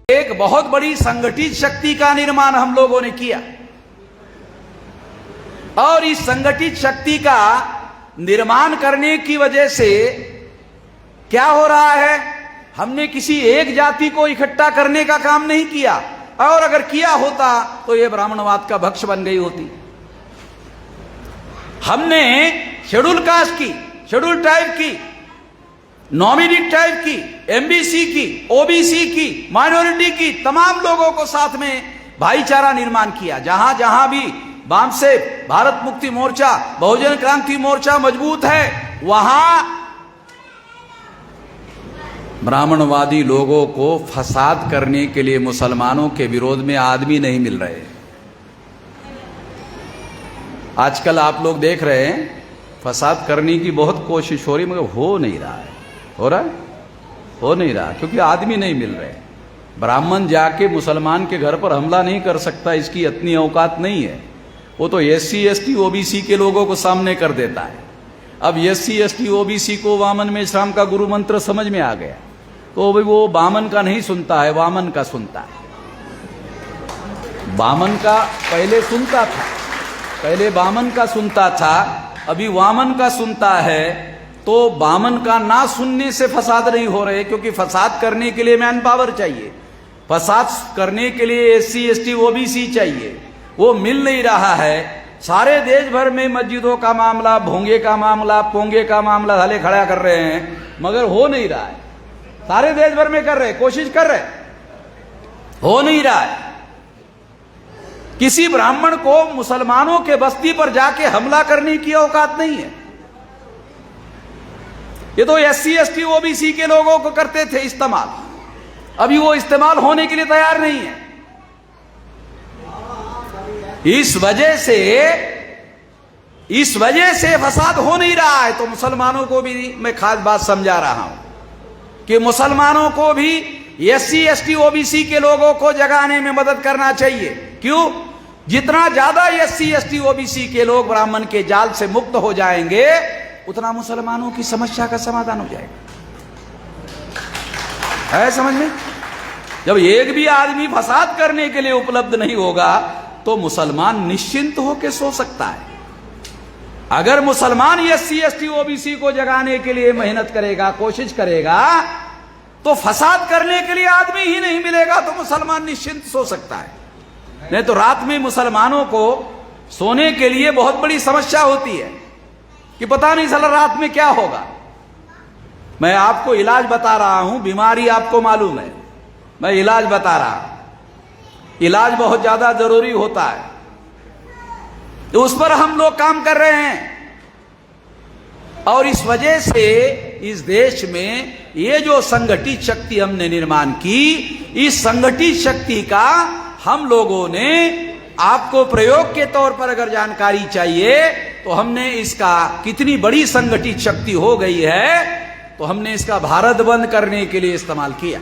एक बहुत बड़ी संगठित शक्ति का निर्माण हम लोगों ने किया और इस संगठित शक्ति का निर्माण करने की वजह से क्या हो रहा है, हमने किसी एक जाति को इकट्ठा करने का काम नहीं किया, और अगर किया होता तो यह ब्राह्मणवाद का भक्ष बन गई होती। हमने शेड्यूल कास्ट की, शेड्यूल ट्राइब की, नॉमिनी ट्राइब की, एमबीसी की, ओबीसी की, माइनॉरिटी की, तमाम लोगों को साथ में भाईचारा निर्माण किया। जहां जहां भी वामसेप, भारत मुक्ति मोर्चा, बहुजन क्रांति मोर्चा मजबूत है, वहां ब्राह्मणवादी लोगों को फसाद करने के लिए मुसलमानों के विरोध में आदमी नहीं मिल रहे। आजकल आप लोग देख रहे हैं फसाद करने की बहुत कोशिश हो रही, मगर हो नहीं रहा है। हो रहा है? हो नहीं रहा, क्योंकि आदमी नहीं मिल रहे। ब्राह्मण जाके मुसलमान के घर पर हमला नहीं कर सकता, इसकी इतनी औकात नहीं है। वो तो SC ST OBC के लोगों को सामने कर देता है। अब SC ST OBC को वामन में श्राम का गुरु मंत्र समझ में आ गया, तो भाई वो वामन का नहीं सुनता है, वामन का सुनता है। वामन का पहले सुनता था, पहले वामन का सुनता था, अभी वामन का सुनता है। तो वामन का ना सुनने से फसाद नहीं हो रहे, क्योंकि फसाद करने के लिए मैन पावर चाहिए, फसाद करने के लिए SC ST OBC चाहिए, वो मिल नहीं रहा है। सारे देश भर में मस्जिदों का मामला, भोंगे का मामला, पोंगे का मामला हले खड़ा कर रहे हैं, मगर हो नहीं रहा है। सारे देश भर में कर रहे, कोशिश कर रहे, हो नहीं रहा है। किसी ब्राह्मण को मुसलमानों के बस्ती पर जाके हमला करने की औकात नहीं है। ये तो SC ST OBC के लोगों को करते थे इस्तेमाल, अभी वो इस्तेमाल होने के लिए तैयार नहीं है। इस वजह से फसाद हो नहीं रहा है। तो मुसलमानों को भी मैं खास बात समझा रहा हूं कि मुसलमानों को भी SC ST OBC के लोगों को जगाने में मदद करना चाहिए। क्यों? जितना ज्यादा SC ST OBC के लोग ब्राह्मण के जाल से मुक्त हो जाएंगे, उतना मुसलमानों की समस्या का समाधान हो जाएगा। है समझ में? जब एक भी आदमी फसाद करने के लिए उपलब्ध नहीं होगा तो मुसलमान निश्चिंत होकर सो सकता है। अगर मुसलमान SC ST OBC को जगाने के लिए मेहनत करेगा, कोशिश करेगा, तो फसाद करने के लिए आदमी ही नहीं मिलेगा, तो मुसलमान निश्चिंत सो सकता है। नहीं तो रात में मुसलमानों को सोने के लिए बहुत बड़ी समस्या होती है कि पता नहीं साला रात में क्या होगा। मैं आपको इलाज बता रहा हूं, बीमारी आपको मालूम है, मैं इलाज बता रहा हूं। इलाज बहुत ज्यादा जरूरी होता है, तो उस पर हम लोग काम कर रहे हैं। और इस वजह से इस देश में ये जो संगठित शक्ति हमने निर्माण की, इस संगठित शक्ति का हम लोगों ने, आपको प्रयोग के तौर पर अगर जानकारी चाहिए तो हमने इसका कितनी बड़ी संगठित शक्ति हो गई है, तो हमने इसका भारत बंद करने के लिए इस्तेमाल किया।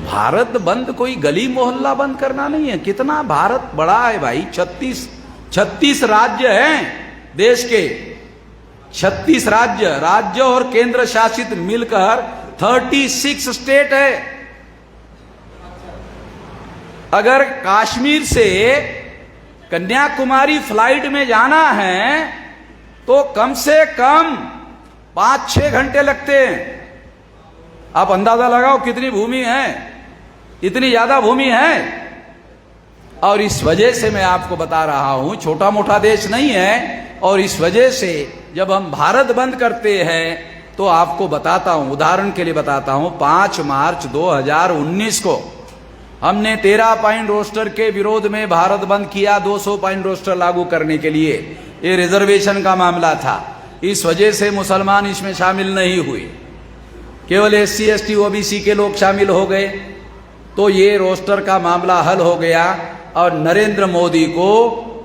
भारत बंद कोई गली मोहल्ला बंद करना नहीं है। कितना भारत बड़ा है भाई, 36 राज्य हैं देश के, 36 राज्य और केंद्र शासित मिलकर 36 स्टेट है। अगर कश्मीर से कन्याकुमारी फ्लाइट में जाना है तो कम से कम 5-6 घंटे लगते हैं। आप अंदाजा लगाओ कितनी भूमि है, इतनी ज्यादा भूमि है। और इस वजह से मैं आपको बता रहा हूं, छोटा मोटा देश नहीं है। और इस वजह से जब हम भारत बंद करते हैं तो आपको बताता हूं, उदाहरण के लिए बताता हूं, 5 मार्च 2019 को हमने 13 पॉइंट रोस्टर के विरोध में भारत बंद किया, 200 पॉइंट रोस्टर लागू करने के लिए। ये रिजर्वेशन का मामला था, इस वजह से मुसलमान इसमें शामिल नहीं हुए, केवल SC ST OBC के लोग शामिल हो गए। तो ये रोस्टर का मामला हल हो गया और नरेंद्र मोदी को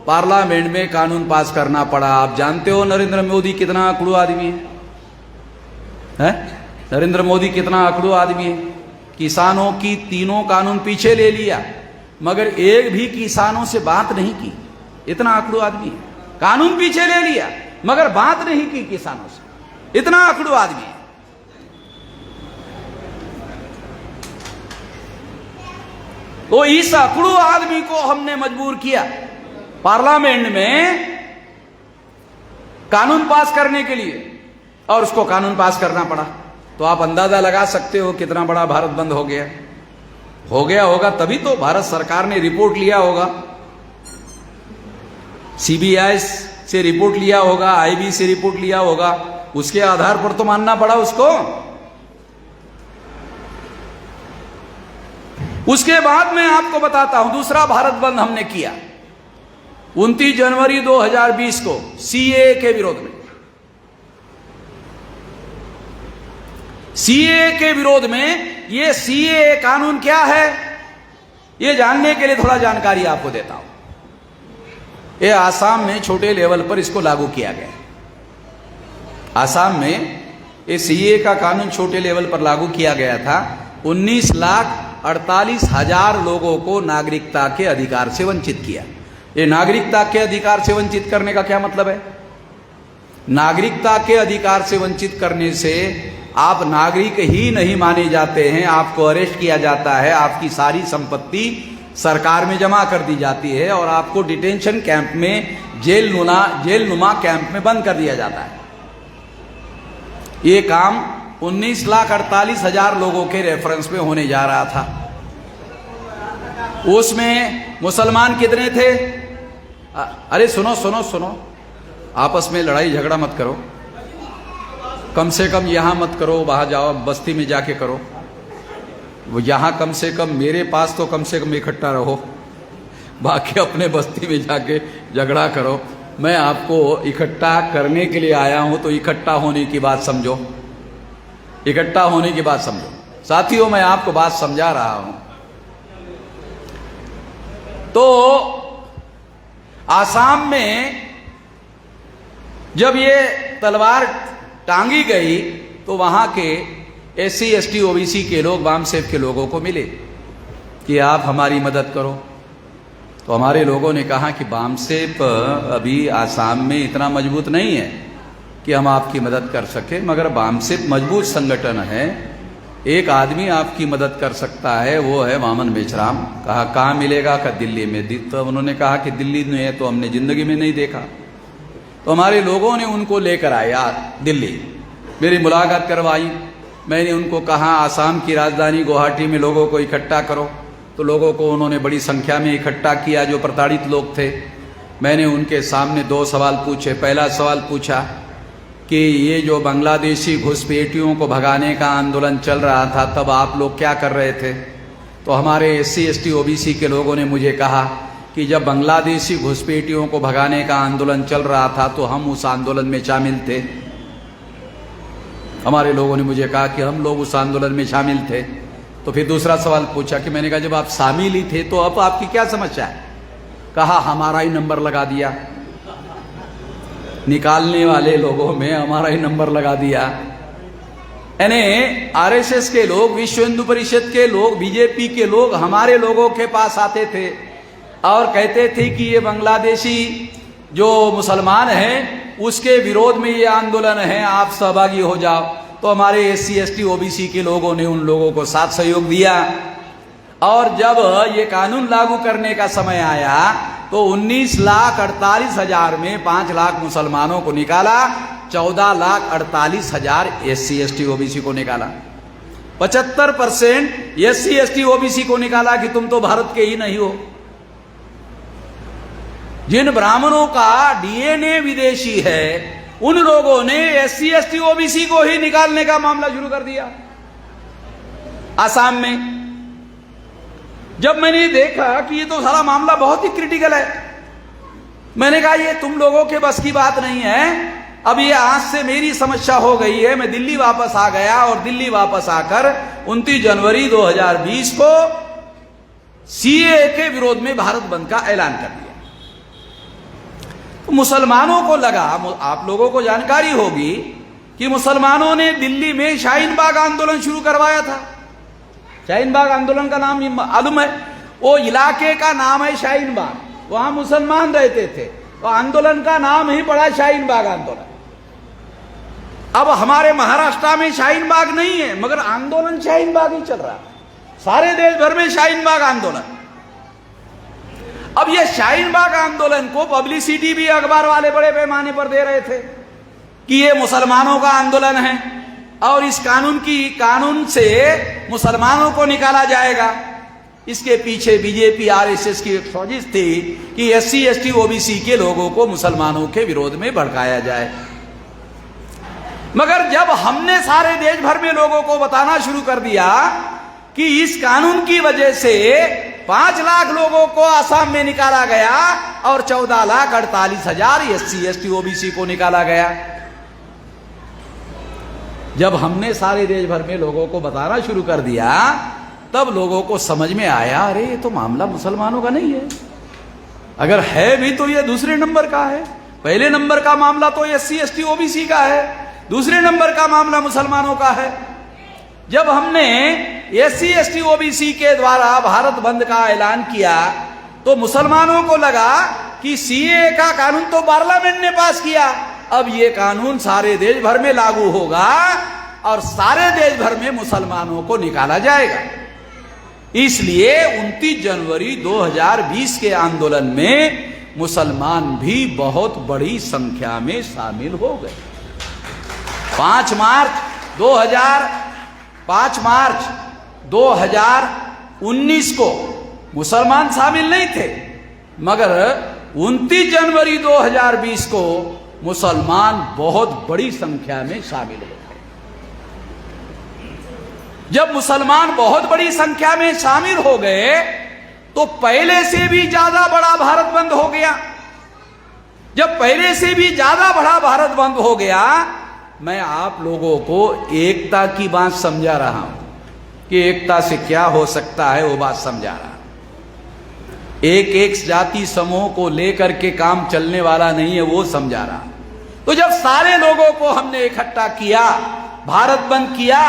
पार्लियामेंट में कानून पास करना पड़ा। आप जानते हो नरेंद्र मोदी कितना अकड़ू आदमी है? नरेंद्र मोदी कितना अकड़ू आदमी है। किसानों की तीनों कानून पीछे ले लिया, मगर एक भी किसानों से बात नहीं की। इतना अकड़ू आदमी है। कानून पीछे ले लिया मगर बात नहीं की किसानों से, इतना अकड़ू आदमी है। तो इस अकड़ू आदमी को हमने मजबूर किया पार्लियामेंट में कानून पास करने के लिए, और उसको कानून पास करना पड़ा। तो आप अंदाजा लगा सकते हो कितना बड़ा भारत बंद हो गया होगा। तभी तो भारत सरकार ने रिपोर्ट लिया होगा, सीबीआई से रिपोर्ट लिया होगा, आईबी से रिपोर्ट लिया होगा, उसके आधार पर तो मानना पड़ा उसको। उसके बाद मैं आपको बताता हूं, दूसरा भारत बंद हमने किया 29 जनवरी 2020 को सीएए के विरोध में। सीएए के विरोध में, ये सीएए कानून क्या है ये जानने के लिए थोड़ा जानकारी आपको देता हूं। ये आसाम में छोटे लेवल पर इसको लागू किया गया। आसाम में ये सीएए का कानून छोटे लेवल पर लागू किया गया था। 19,48,000 लोगों को नागरिकता के अधिकार से वंचित किया। ये नागरिकता के अधिकार से वंचित करने का क्या मतलब है? नागरिकता के अधिकार से वंचित करने से आप नागरिक ही नहीं माने जाते हैं, आपको अरेस्ट किया जाता है, आपकी सारी संपत्ति सरकार में जमा कर दी जाती है और आपको डिटेंशन कैंप में, जेल नुमा कैंप में बंद कर दिया जाता है। ये काम 19,48,000 लोगों के रेफरेंस में होने जा रहा था। उसमें मुसलमान कितने थे? अरे सुनो, आपस में लड़ाई झगड़ा मत करो, कम से कम यहां मत करो, वहां जाओ, बस्ती में जाके करो। वो यहां कम से कम मेरे पास तो कम से कम इकट्ठा रहो, बाकी अपने बस्ती में जाके झगड़ा करो। मैं आपको इकट्ठा करने के लिए आया हूं, तो इकट्ठा होने की बात समझो, इकट्ठा होने की बात समझो। साथियों, मैं आपको बात समझा रहा हूं। तो आसाम में जब ये तलवार टांगी गई तो वहां के SC ST OBC के लोग, वामसेफ के लोगों को मिले कि आप हमारी मदद करो। तो हमारे लोगों ने कहा कि वामसेफ अभी आसाम में इतना मजबूत नहीं है कि हम आपकी मदद कर सके, मगर वामसेफ मजबूत संगठन है, एक आदमी आपकी मदद कर सकता है, वो है वामन मेश्राम। कहा कहाँ मिलेगा? का दिल्ली में। तो उन्होंने कहा कि दिल्ली में है तो हमने जिंदगी में नहीं देखा। तो हमारे लोगों ने उनको लेकर आया दिल्ली, मेरी मुलाकात करवाई। मैंने उनको कहा आसाम की राजधानी गुवाहाटी में लोगों को इकट्ठा करो। तो लोगों को उन्होंने बड़ी संख्या में इकट्ठा किया, जो प्रताड़ित लोग थे। मैंने उनके सामने 2 सवाल पूछे। पहला सवाल पूछा कि ये जो बांग्लादेशी घुसपैठियों को भगाने का आंदोलन चल रहा था, तब आप लोग क्या कर रहे थे? तो हमारे SC ST OBC के लोगों ने मुझे कहा कि जब बांग्लादेशी घुसपैठियों को भगाने का आंदोलन चल रहा था तो हम उस आंदोलन में शामिल थे। हमारे लोगों ने मुझे कहा कि हम लोग उस आंदोलन में शामिल थे। तो फिर दूसरा सवाल पूछा कि मैंने कहा जब आप शामिल ही थे तो अब आपकी क्या समस्या है? कहा हमारा ही नंबर लगा दिया, निकालने वाले लोगों में हमारा ही नंबर लगा दिया। यानी RSS के लोग, विश्व हिंदू परिषद के लोग, बीजेपी के लोग हमारे लोगों के पास आते थे और कहते थे कि ये बांग्लादेशी जो मुसलमान हैं उसके विरोध में ये आंदोलन है, आप सहभागी हो जाओ। तो हमारे SC ST OBC के लोगों ने उन लोगों को साथ सहयोग दिया। और जब ये कानून लागू करने का समय आया तो 19,48,000 में 5 लाख मुसलमानों को निकाला, 14,48,000 SC ST OBC को निकाला, 75% SC ST OBC को निकाला कि तुम तो भारत के ही नहीं हो। जिन ब्राह्मणों का DNA विदेशी है उन लोगों ने SC ST OBC को ही निकालने का मामला शुरू कर दिया आसाम में। जब मैंने देखा कि ये तो सारा मामला बहुत ही क्रिटिकल है, मैंने कहा ये तुम लोगों के बस की बात नहीं है। अब ये आज से मेरी समस्या हो गई है। मैं दिल्ली वापस आ गया और दिल्ली वापस आकर 29 जनवरी 2020 को CAA के विरोध में भारत बंद का ऐलान कर दिया। तो मुसलमानों को लगा, आप लोगों को जानकारी होगी कि मुसलमानों ने दिल्ली में शाहीन बाग आंदोलन शुरू करवाया था। शाहीन बाग आंदोलन का नाम मालूम है? वो इलाके का नाम है शाहीन बाग, वहां मुसलमान रहते थे, तो आंदोलन का नाम ही पड़ा शाहीन बाग आंदोलन। अब हमारे महाराष्ट्र में शाहीन बाग नहीं है, मगर आंदोलन शाहीन बाग ही चल रहा है, सारे देश भर में शाहीन बाग आंदोलन। अब ये शाहीन बाग आंदोलन को पब्लिसिटी भी अखबार वाले बड़े पैमाने पर दे रहे थे कि ये मुसलमानों का आंदोलन है और इस कानून से मुसलमानों को निकाला जाएगा। इसके पीछे बीजेपी आरएसएस की एक साजिश थी कि एससी एसटी ओबीसी के लोगों को मुसलमानों के विरोध में भड़काया जाए। मगर जब हमने सारे देश भर में लोगों को बताना शुरू कर दिया कि इस कानून की वजह से 5 लाख लोगों को असम में निकाला गया और 14,48,000 एससी एसटी ओबीसी को निकाला गया, जब हमने सारे देश भर में लोगों को बताना शुरू कर दिया तब लोगों को समझ में आया, अरे ये तो मामला मुसलमानों का नहीं है, अगर है भी तो ये दूसरे नंबर का है। पहले नंबर का मामला तो एससी एसटी ओबीसी का है, दूसरे नंबर का मामला मुसलमानों का है। जब हमने एससी एसटी ओबीसी के द्वारा भारत बंद का ऐलान किया तो मुसलमानों को लगा कि सीए का कानून तो पार्लियामेंट ने पास किया, अब ये कानून सारे देश भर में लागू होगा और सारे देश भर में मुसलमानों को निकाला जाएगा। इसलिए 29 जनवरी 2020 के आंदोलन में मुसलमान भी बहुत बड़ी संख्या में शामिल हो गए। 5 मार्च 2019 को मुसलमान शामिल नहीं थे, मगर 29 जनवरी 2020 को मुसलमान बहुत बड़ी संख्या में शामिल हो गए। जब मुसलमान बहुत बड़ी संख्या में शामिल हो गए तो पहले से भी ज्यादा बड़ा भारत बंद हो गया। जब पहले से भी ज्यादा बड़ा भारत बंद हो गया, मैं आप लोगों को एकता की बात समझा रहा हूं कि एकता से क्या हो सकता है, वो बात समझा रहा हूं। एक जाति समूह को लेकर के काम चलने वाला नहीं है, वो समझा रहा। तो जब सारे लोगों को हमने इकट्ठा किया, भारत बंद किया,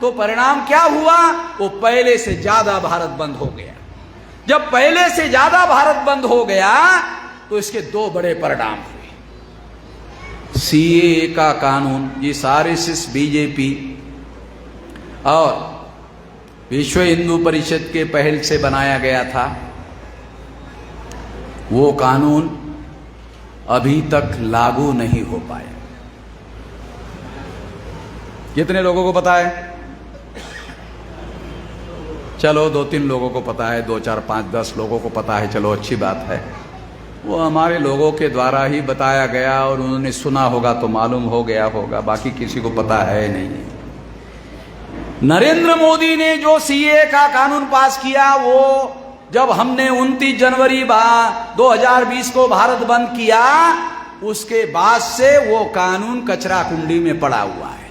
तो परिणाम क्या हुआ? वो पहले से ज्यादा भारत बंद हो गया। जब पहले से ज्यादा भारत बंद हो गया तो इसके 2 बड़े परिणाम हुए। सीएए का कानून जिस आरएसएस, बीजेपी और विश्व हिंदू परिषद के पहल से बनाया गया था, वो कानून अभी तक लागू नहीं हो पाया। कितने लोगों को पता है? चलो 2-3 लोगों को पता है, 2, 4, 5, 10 लोगों को पता है, चलो अच्छी बात है। वो हमारे लोगों के द्वारा ही बताया गया और उन्होंने सुना होगा तो मालूम हो गया होगा, बाकी किसी को पता है नहीं। नरेंद्र मोदी ने जो सीए का कानून पास किया, वो जब हमने 29 जनवरी 2020 को भारत बंद किया, उसके बाद से वो कानून कचरा कुंडी में पड़ा हुआ है।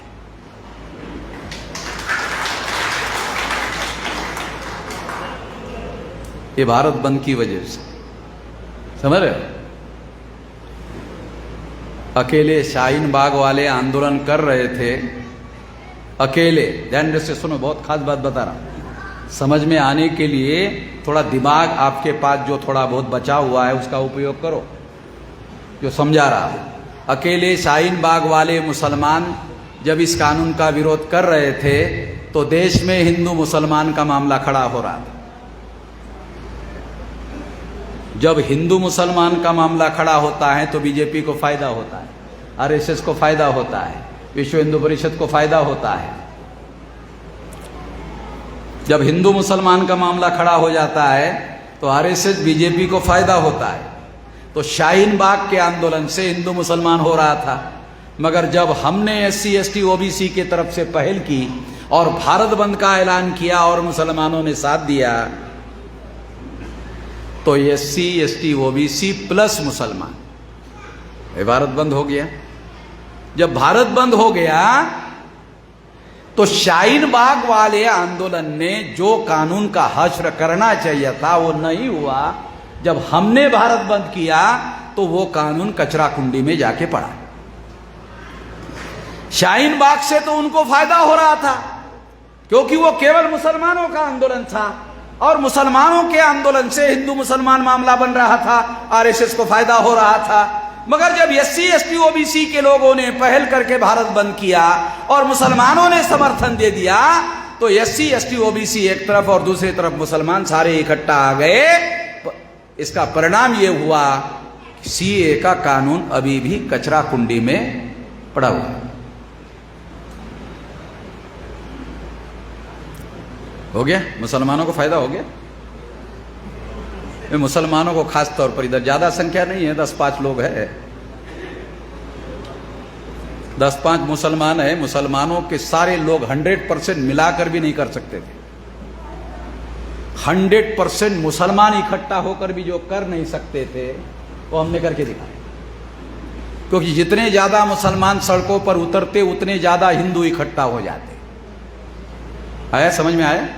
ये भारत बंद की वजह से, समझ रहे हो? अकेले शाहीन बाग वाले आंदोलन कर रहे थे, अकेले। ध्यान से सुनो, बहुत खास बात बता रहा हूं, समझ में आने के लिए थोड़ा दिमाग आपके पास जो थोड़ा बहुत बचा हुआ है उसका उपयोग करो, जो समझा रहा है। अकेले शाहीन बाग वाले मुसलमान जब इस कानून का विरोध कर रहे थे तो देश में हिंदू मुसलमान का मामला खड़ा हो रहा था। जब हिंदू मुसलमान का मामला खड़ा होता है तो बीजेपी को फायदा होता है, आरएसएस को फायदा होता है, विश्व हिंदू परिषद को फायदा होता है। जब हिंदू मुसलमान का मामला खड़ा हो जाता है तो आरएसएस, बीजेपी को फायदा होता है। तो शाहीन बाग के आंदोलन से हिंदू मुसलमान हो रहा था, मगर जब हमने एससी एसटी ओबीसी की तरफ से पहल की और भारत बंद का ऐलान किया और मुसलमानों ने साथ दिया, तो एससी एसटी ओबीसी प्लस मुसलमान, ये भारत बंद हो गया। जब भारत बंद हो गया तो शाहीन बाग वाले आंदोलन ने जो कानून का हश्र करना चाहिए था वो नहीं हुआ। जब हमने भारत बंद किया तो वो कानून कचरा कुंडी में जाके पड़ा। शाहीन बाग से तो उनको फायदा हो रहा था क्योंकि वो केवल मुसलमानों का आंदोलन था और मुसलमानों के आंदोलन से हिंदू मुसलमान मामला बन रहा था, आरएसएस को फायदा हो रहा था। मगर जब एससी एसटी ओबीसी के लोगों ने पहल करके भारत बंद किया और मुसलमानों ने समर्थन दे दिया, तो एससी एसटी ओबीसी एक तरफ और दूसरी तरफ मुसलमान सारे इकट्ठा आ गए इसका परिणाम ये हुआ कि सीए का कानून अभी भी कचरा कुंडी में पड़ा हुआ है। हो गया, मुसलमानों को फायदा हो गया। मुसलमानों को खास तौर पर, इधर ज्यादा संख्या नहीं है, 10-5 लोग है, 10-5 मुसलमान है। मुसलमानों के सारे लोग 100% मिलाकर भी नहीं कर सकते थे। 100% मुसलमान इकट्ठा होकर भी जो कर नहीं सकते थे वो हमने करके दिखाया। क्योंकि जितने ज्यादा मुसलमान सड़कों पर उतरते उतने ज्यादा हिंदू इकट्ठा हो जाते। आया, समझ में आया?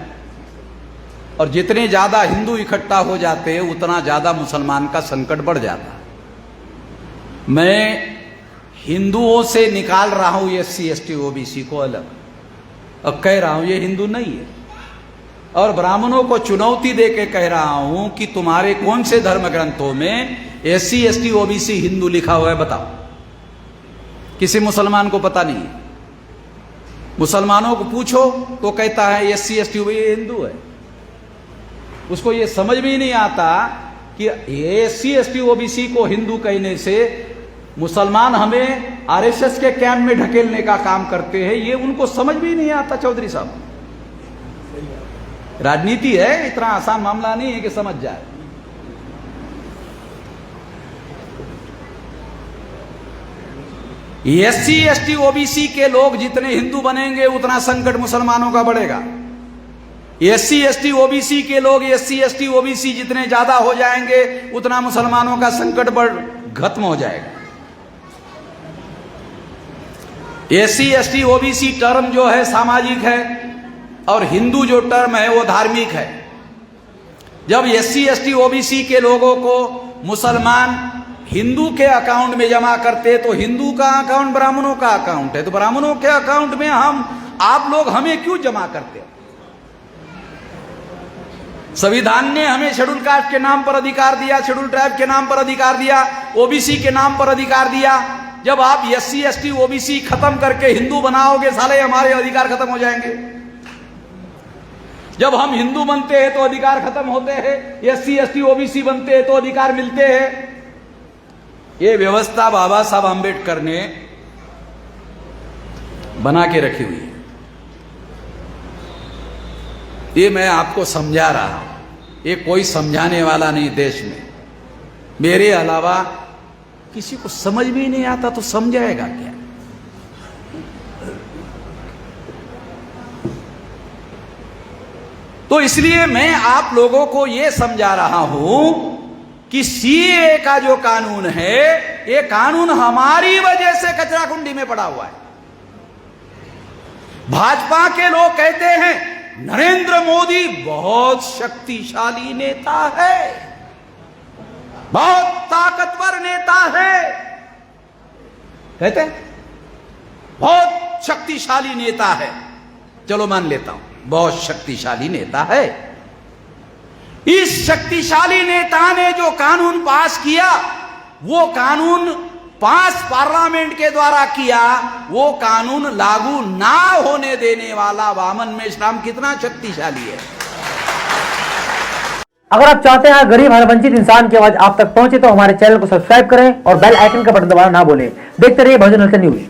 और जितने ज्यादा हिंदू इकट्ठा हो जाते उतना ज्यादा मुसलमान का संकट बढ़ जाता। मैं हिंदुओं से निकाल रहा हूं SC ST OBC को अलग, और कह रहा हूं ये हिंदू नहीं है। और ब्राह्मणों को चुनौती देके कह रहा हूं कि तुम्हारे कौन से धर्म ग्रंथों में SC ST OBC हिंदू लिखा हुआ है, बताओ। किसी मुसलमान को पता नहीं है। मुसलमानों को पूछो तो कहता है SC ST OBC हिंदू है। उसको ये समझ में ही नहीं आता कि SC ST OBC को हिंदू कहने से मुसलमान हमें RSS के कैंप में ढकेलने का काम करते हैं। ये उनको समझ भी नहीं आता चौधरी साहब। राजनीति है, इतना आसान मामला नहीं है कि समझ जाए। SC ST OBC के लोग जितने हिंदू बनेंगे उतना संकट मुसलमानों का बढ़ेगा। SC ST OBC के लोग SC ST OBC जितने ज्यादा हो जाएंगे उतना मुसलमानों का संकट खत्म हो जाएगा। SC ST OBC टर्म जो है सामाजिक है और हिंदू जो टर्म है वो धार्मिक है। जब SC ST OBC के लोगों को मुसलमान हिंदू के अकाउंट में जमा करते तो हिंदू का अकाउंट ब्राह्मणों का अकाउंट है, तो ब्राह्मणों के अकाउंट में आप लोग हमें क्यों जमा करते हो? संविधान ने हमें शेड्यूल कास्ट के नाम पर अधिकार दिया, शेड्यूल ट्राइब के नाम पर अधिकार दिया, OBC के नाम पर अधिकार दिया। जब आप SC ST OBC खत्म करके हिंदू बनाओगे साले हमारे अधिकार खत्म हो जाएंगे। जब हम हिंदू बनते हैं तो अधिकार खत्म होते हैं, SC ST OBC बनते हैं तो अधिकार मिलते हैं। ये व्यवस्था बाबा साहब आंबेडकर ने बना के रखी हुई है। ये मैं आपको समझा रहा हूं, ये कोई समझाने वाला नहीं देश में। मेरे अलावा किसी को समझ भी नहीं आता तो समझाएगा क्या? तो इसलिए मैं आप लोगों को यह समझा रहा हूं कि CAA का जो कानून है ये कानून हमारी वजह से कचरा कुंडी में पड़ा हुआ है। भाजपा के लोग कहते हैं नरेंद्र मोदी बहुत शक्तिशाली नेता है, बहुत ताकतवर नेता है, कहते हैं बहुत शक्तिशाली नेता है। चलो मान लेता हूं बहुत शक्तिशाली नेता है। इस शक्तिशाली नेता ने जो कानून पास किया वो कानून पास पार्लियामेंट के द्वारा किया, वो कानून लागू ना होने देने वाला वामन मेश्राम कितना शक्तिशाली है। अगर आप चाहते हैं गरीब हर वंचित इंसान की आवाज आप तक पहुंचे तो हमारे चैनल को सब्सक्राइब करें और बेल आइकन का बटन दबाना ना भूलें। देखते रहिए बहुजन हलचल न्यूज।